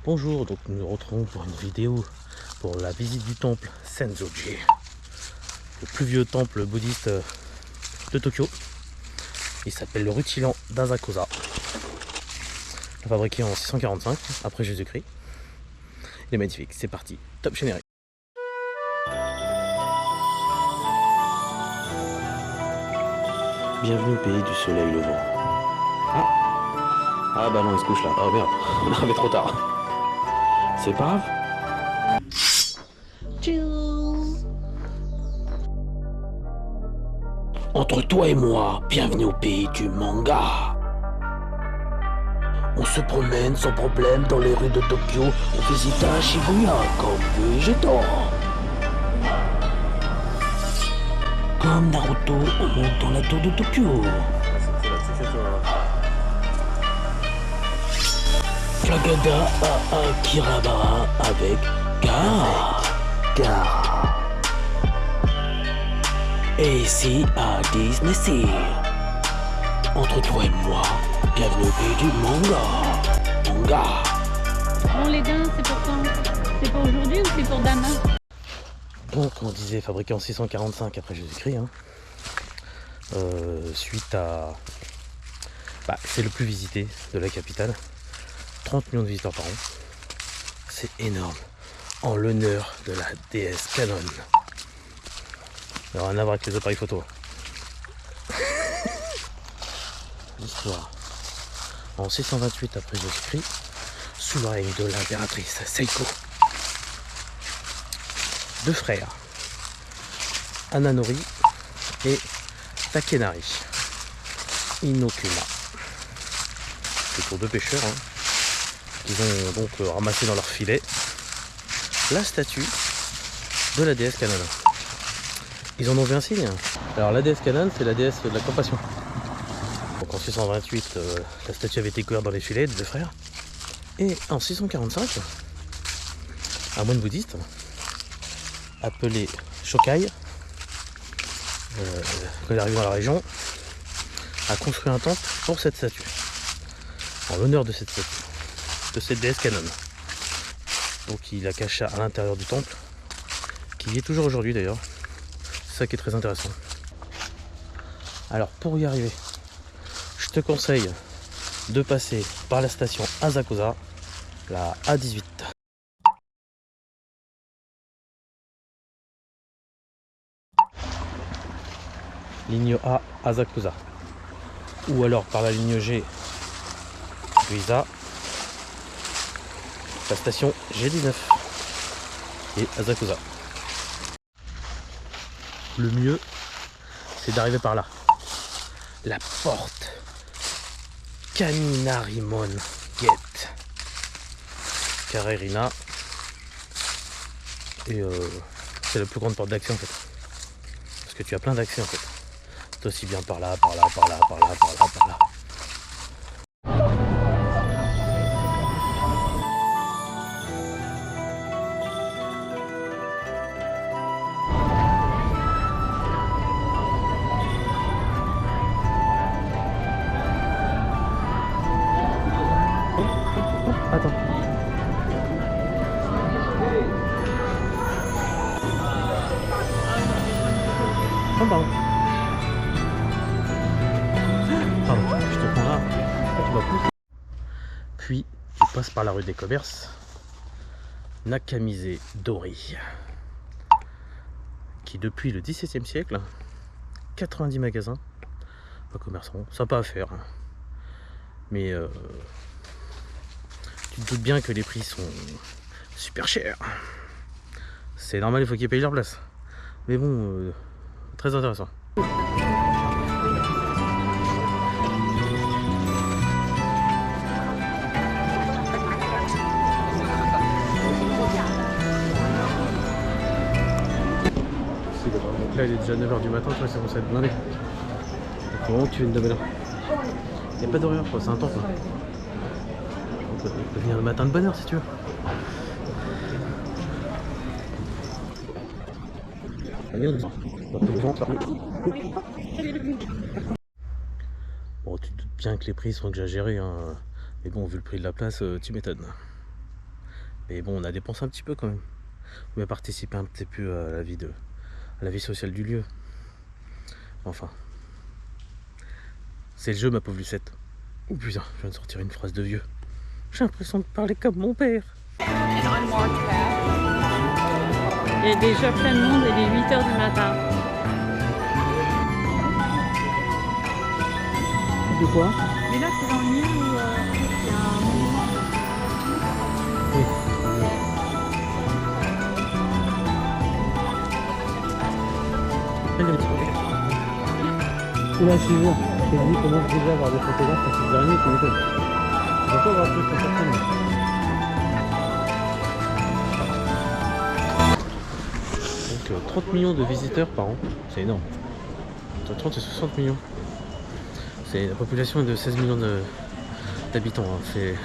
Bonjour, donc nous nous retrouvons pour une vidéo pour la visite du temple Senzoji, le plus vieux temple bouddhiste de Tokyo. Il s'appelle le Rutilan d'Asakusa, fabriqué en 645 après Jésus-Christ. Il est magnifique, c'est parti, top générique. Bienvenue au pays du soleil levant. Ah bah non, il se couche là. Oh merde, on est arrivé trop tard. C'est pas grave. Entre toi et moi, bienvenue au pays du manga. On se promène sans problème dans les rues de Tokyo. On visite à Shibuya, Campus Jeton. Comme Naruto, on monte dans la tour de Tokyo. Flagada à Akirabara avec Gara. Et ici à Disney Sea. Entre toi et moi, bienvenue au pays du manga. Bon, les dents, c'est pour quand? C'est pour aujourd'hui ou c'est pour demain? Donc, on disait fabriqué en 645 après Jésus-Christ. Suite à... c'est le plus visité de la capitale. 30 millions de visiteurs par an. C'est énorme. En l'honneur de la déesse Canon. Alors, rien à voir avec les appareils photo. L'histoire. En 628 après Jésus-Christ, sous le règne de l'impératrice Seiko, deux frères, Ananori et Takenari Inokuma. C'est pour deux pêcheurs qui ont donc ramassé dans leur filet la statue de la déesse Canon. Ils en ont vu un signe. Alors la déesse Canon, c'est la déesse de la compassion. Donc en 628, la statue avait été couverte dans les filets des deux frères. Et en 645, un moine bouddhiste appelé Shokai, quand il est arrivé dans la région, a construit un temple pour cette statue, en l'honneur de cette statue, de cette déesse Canon. Donc il la cacha à l'intérieur du temple, qui y est toujours aujourd'hui d'ailleurs. C'est ça qui est très intéressant. Alors pour y arriver, je te conseille de passer par la station Asakusa, la A18. Ligne A, Asakusa. Ou alors par la ligne G, Guisa, la station G19 et Asakusa. Le mieux, c'est d'arriver par là. La porte Kaminarimon Gate Karerina. Et c'est la plus grande porte d'accès en fait. Parce que tu as plein d'accès en fait. C'est aussi bien par là, par là, par là, par là, par là, par là. Attends. Oh pardon. Pardon, je te prends là. Tu vas pousser. Puis tu passes par la rue des commerces. Nakamise Dori. Qui depuis le XVIIe siècle, 90 magasins, pas commerçants, sympa à faire. Mais tu te doutes bien que les prix sont super chers. C'est normal, il faut qu'ils payent leur place. Mais bon, très intéressant. Donc là, il est déjà 9h du matin, tu vois, c'est censé être blindé. Donc vraiment, tu viens de bonne heure. Il n'y a pas d'horaire, c'est un temps quoi. Tu peux venir le matin de bonne heure si tu veux. Bon, tu te doutes bien que les prix sont exagérés, hein. Mais bon, vu le prix de la place, tu m'étonnes. Mais bon, on a dépensé un petit peu quand même. On a participé un petit peu à la vie sociale du lieu. Enfin. C'est le jeu, ma pauvre Lucette. Oh putain, je viens de sortir une phrase de vieux. J'ai l'impression de parler comme mon père. Il y a déjà plein de monde, il est 8h du matin. De quoi? Mais là, c'est dans le milieu où il y a un monument. Oui. Allez, un petit peu. Là, je suis sûr. C'est dit comment déjà avoir des photographes à ces derniers qui m'étonnent. Je vais pas avoir un truc comme ça. Donc 30 millions de visiteurs par an, c'est énorme. Entre 30 et 60 millions. C'est la population est de 16 millions d'habitants. Hein. C'est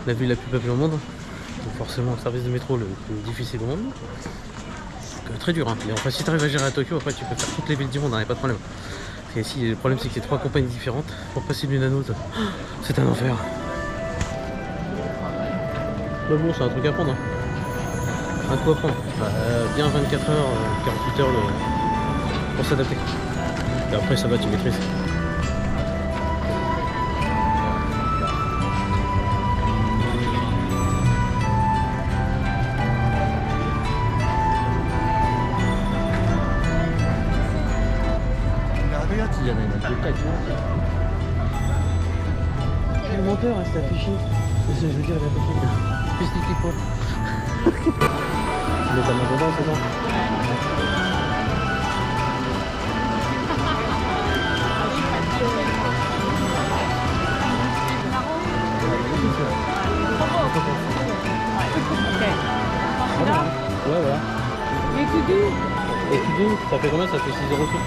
la ville la plus peuplée au monde. Donc forcément le service de métro le plus difficile au monde. Donc, très dur. Hein. Mais enfin si tu arrives à gérer à Tokyo, après tu peux faire toutes les villes du monde, hein, pas de problème. Et ici le problème c'est que c'est 3 compagnies différentes. Pour passer d'une à l'autre, c'est un enfer. Mais bon, c'est un truc à prendre. Hein. Un coup à prendre. Bien 24 heures, 48 heures pour s'adapter. Et après ça va, tu maîtrises. Le monteur reste affiché. Je veux dire, il a affiché. Qu'est-ce qu'il faut? Tu mets ta main dedans, c'est bon? Ouais, voilà. Et tout doux. Et tu dis, ça fait combien? Ça fait 6 € tout.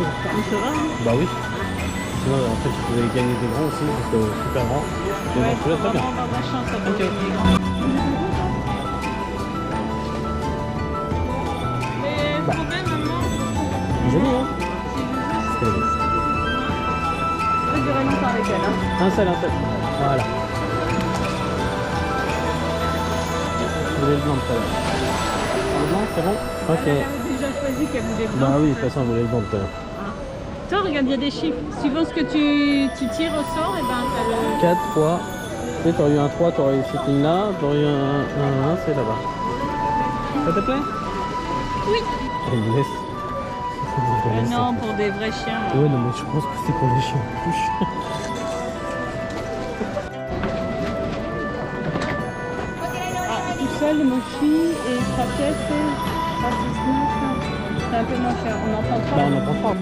Ça va, hein? Bah oui. Sinon, en fait, tu pouvais gagner des grands aussi, parce que super grand. Mais Ouais, bon, celui-là, très bien. on va avoir de la chance à Ok. gagner des grands. Mais le problème, maman, Joli, hein? ça va durer longtemps avec elle. Hein. Un seul. Voilà. Vous voulez le blanc tout à l'heure? Le blanc, c'est bon? Ok. Elle avait déjà choisi qu'elle voulait blanc. Bah oui, de toute façon, vous voulez le blanc tout à l'heure. Toi, regarde, il y a des chiffres. Suivant ce que tu tires au sort, et ben t'as le... 4, 3. Tu sais, t'aurais eu un 3, t'aurais eu cette ligne-là. T'aurais eu un 1, c'est là-bas. Ça te plaît? Oui. Elle me laisse. Non, pour des vrais chiens. Ouais, non, mais je pense que c'est pour les chiens. Tout seul, le mochi et sa pièce, c'est à 19. C'est un peu moins cher. On n'entend pas. Bah, on n'en prend pas.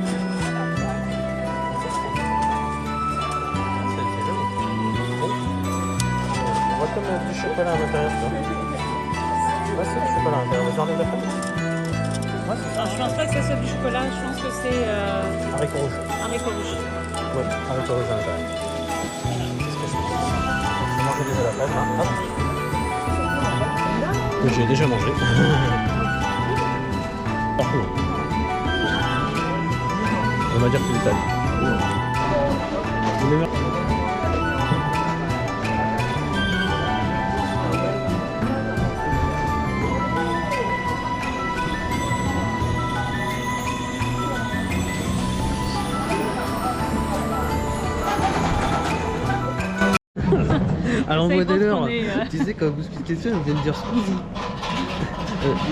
On voit comme du chocolat à l'intérieur, ça. Ouais, c'est du chocolat à l'intérieur. J'enlève la pomme. Ouais, c'est ça. Non, je pense pas que ça soit du chocolat. Je pense que c'est Haricots rouges. haricot rouge. Ouais, haricots rouges à l'intérieur. C'est ce que je fais. Je vais manger déjà la fraise, là. Hop. Que j'ai déjà mangé. Partout. On va dire que c'est l'Italie. Alors on voit dès l'heure, tu sais quand vous expliquez ça, on vient de dire scusi.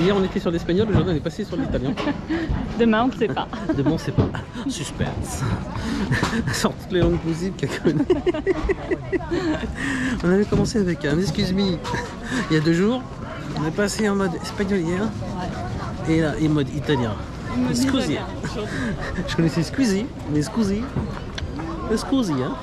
Hier on était sur l'espagnol, aujourd'hui on est passé sur l'italien. Demain, on ne sait pas. Demain on sait pas. Suspense. Sort toutes les langues possibles qu'elle connaît. On avait commencé avec un excuse me il y a 2 jours. On est passé en mode espagnol hier. Et là, en mode italien. Scusi. Je connaissais scusi, mais scusi. Scusi, hein.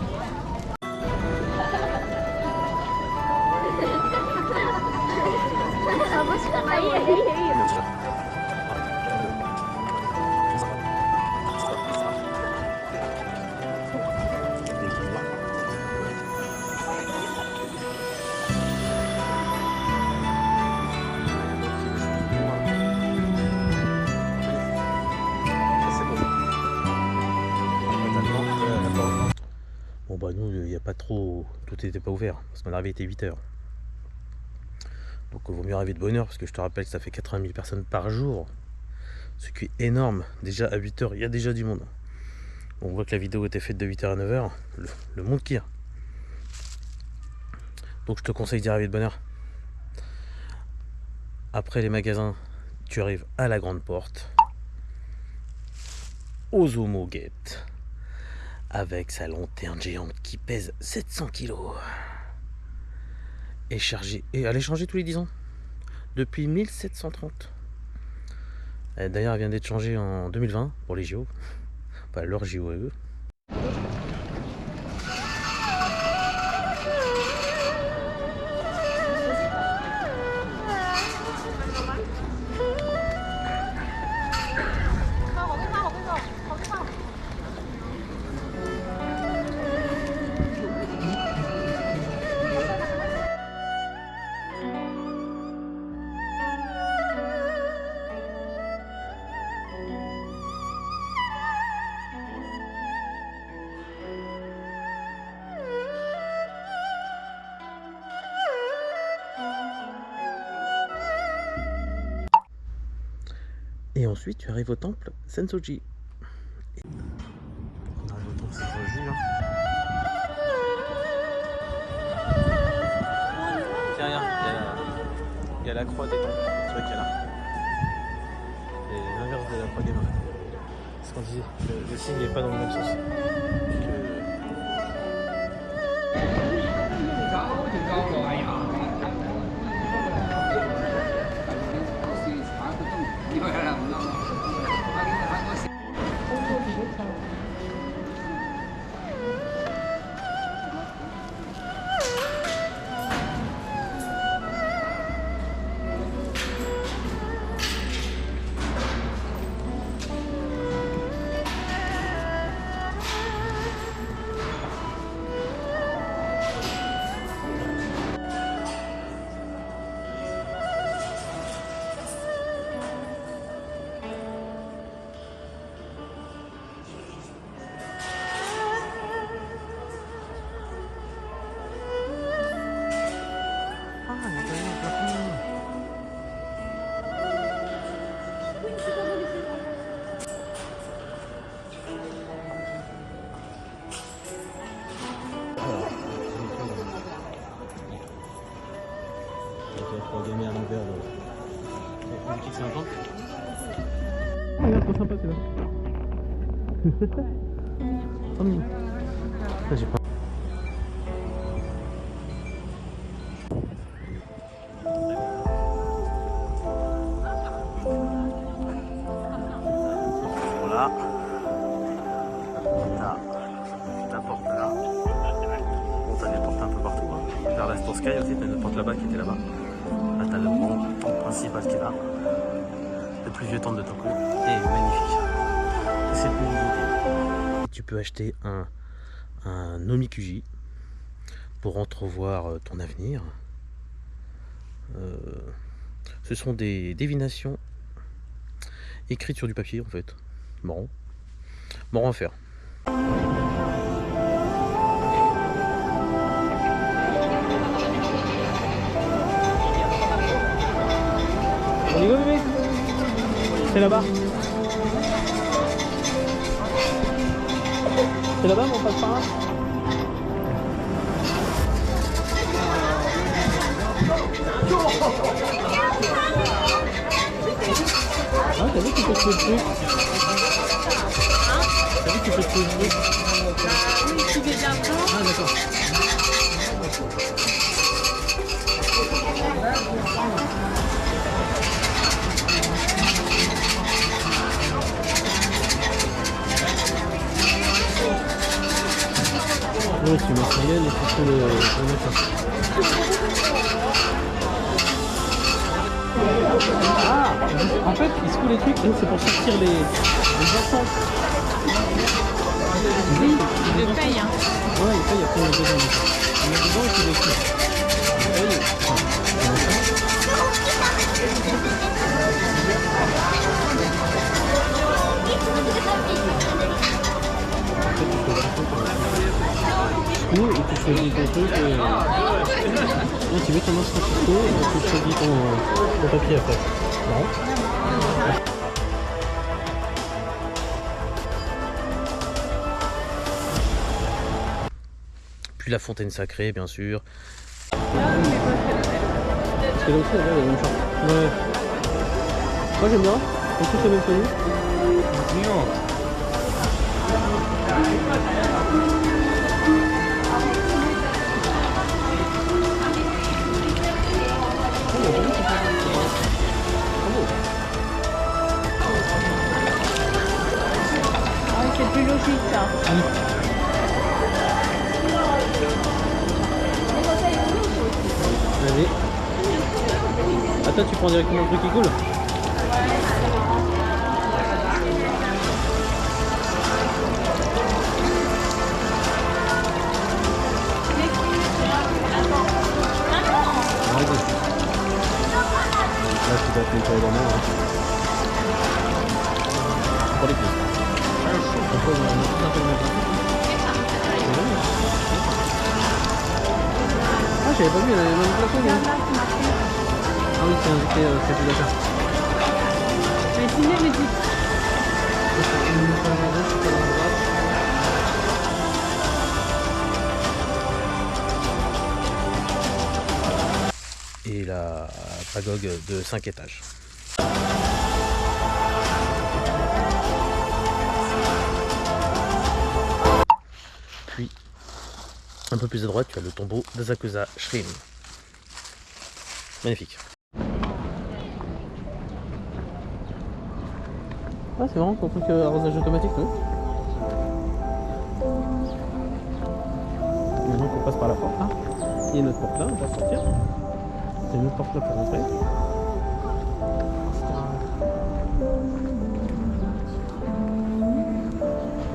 Bon bah nous il n'y a pas trop, tout n'était pas ouvert, parce qu'on est arrivé, il était 8 h. Donc il vaut mieux arriver de bonne heure parce que je te rappelle que ça fait 80 000 personnes par jour. Ce qui est énorme. Déjà à 8 h, il y a déjà du monde. On voit que la vidéo était faite de 8 h à 9 h. Le monde qui a. Donc je te conseille d'y arriver de bonne heure. Après les magasins, tu arrives à la grande porte. Ozomo Gate. Avec sa lanterne géante qui pèse 700 kg. Et chargée. Et elle est changée tous les 10 ans. Depuis 1730. D'ailleurs, elle vient d'être changée en 2020 pour les JO. Enfin, leur JO à eux. Et ensuite, tu arrives au temple Sensoji. On arrive au temple Sensoji. Hein. Tiens, regarde, il y a la croix des temples. Tu vois qu'il y a là. Et l'inverse de la croix des mains. C'est ce qu'on disait. Le signe n'est pas dans le même sens. Pour gagner à l'envers le petit 50. Oh, regarde, trop sympa c'est là. Oh, mignon. Ça, j'ai pas. Voilà. La porte là. Bon, t'as des portes un peu partout. Hein. Vers la Store Sky aussi, t'as une porte là-bas qui était là-bas. Là, t'as le grand temple principal qui est là. Le plus vieux temple de Tokyo. Et magnifique. C'est le plus visité. Tu peux acheter un omikuji pour entrevoir ton avenir. Ce sont des divinations écrites sur du papier en fait. Marrant. Marrant à faire. On y va bébé? C'est là-bas. C'est là-bas, mais on passe par là. Ah, t'as vu que tu peux trouver le truc? T'as vu que tu peux trouver le truc? Oui, tu veux bien prendre. Ah, d'accord. Ouais, tu mets ça et tu peux le mettre. Ah, en fait, il secoue les trucs, c'est pour sortir les boissons. Oui, il le paye. Hein. Ouais, il paye après le dedans. Il met dedans et tu le secoue. Et tu choisis ton truc et Ah, tu mets ton masque Francisco et tu choisis ton papier après. Non. Puis la fontaine sacrée, bien sûr. Ah oui, mais pas celle-là. Parce que là aussi, il y a la même chose. Ouais. Moi j'aime bien. On tous les mêmes tenues. Ah, c'est plus logique ça. Vas-y. Attends, tu prends directement le truc qui coule. Là, tu dois te nettoyer la main. Pour les cuisses. Ah, j'avais pas vu, elle avait le même plafond. Ah oui, c'est indiqué statut d'achat. Mais sinon, les petits. Et la pagogue de 5 étages. Puis, un peu plus à droite, tu as le tombeau d'Asakusa Shrine. Magnifique. Ah, c'est marrant ton truc arrosage automatique, non? Maintenant qu'on passe par la porte là. Il y a une autre porte là, on va sortir. Il y a une autre porte là pour rentrer.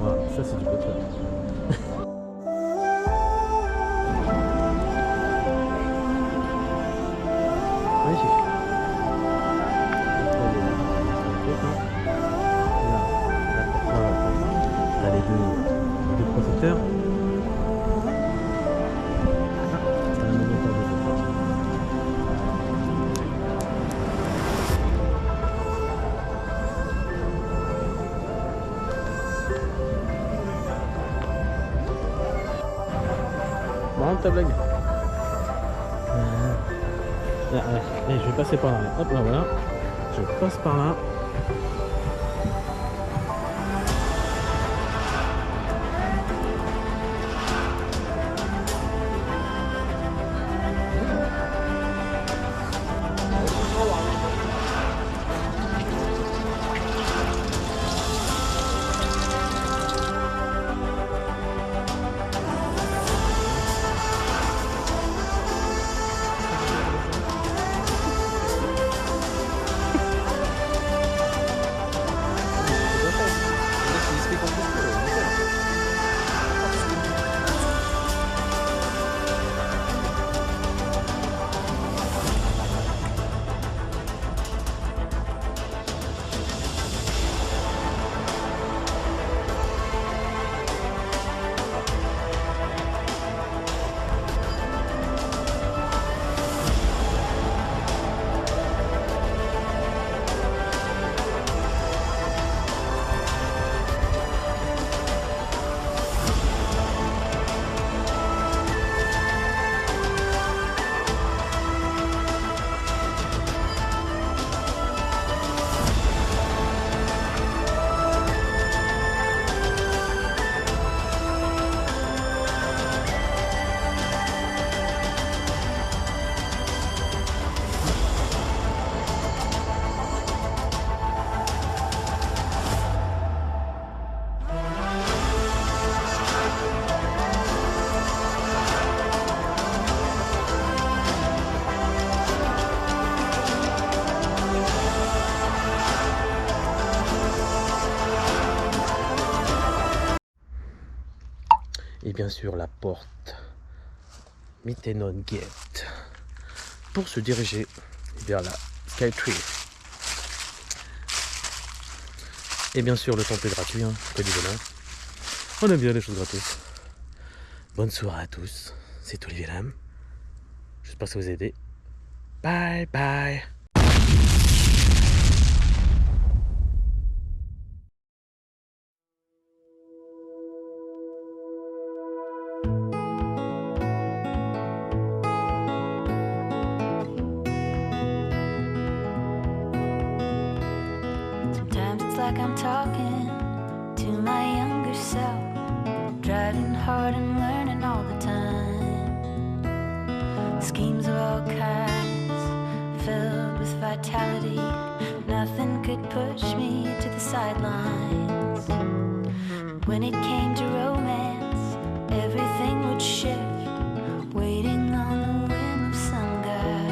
Voilà, ça c'est du côté là. Magnifique. T'as les deux projecteurs. Marrant ta blague. Allez, je vais passer par là. Hop là, voilà. Je passe par là. Et bien sûr la porte Mitenon Gate pour se diriger vers la Skytree. Et bien sûr le temple est gratuit, hein, que du bonheur. On aime bien les choses gratuites. Bonne soirée à tous, c'est Olivier Lam. J'espère que ça vous a aidé. Bye bye. Sometimes it's like I'm talking to my younger self, driving hard and learning all the time. Schemes of all kinds, filled with vitality. Nothing could push me to the sidelines. When it came to romance, everything would shift, waiting on the whim of some guy.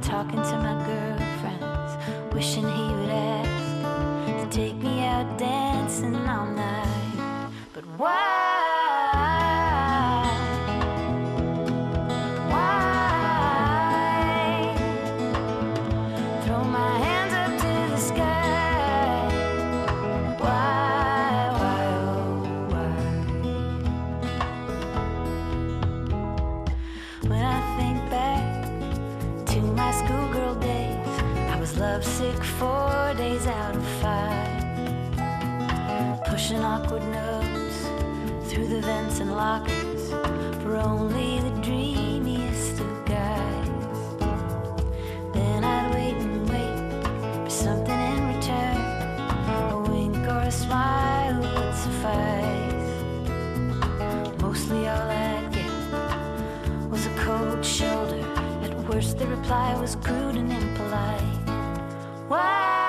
Talking to my girlfriends, wishing he would ask to take me out dancing all night. But why? Throw my hands up to the sky. Why, oh, why? When I think back to my schoolgirl days, I was lovesick 4 days out of 5. Pushing awkward notes through the vents and lockers for only the dreamiest of guys. Then I'd wait and wait for something in return. A wink or a smile would suffice. Mostly all I'd get was a cold shoulder. At worst the reply was crude and impolite. Why?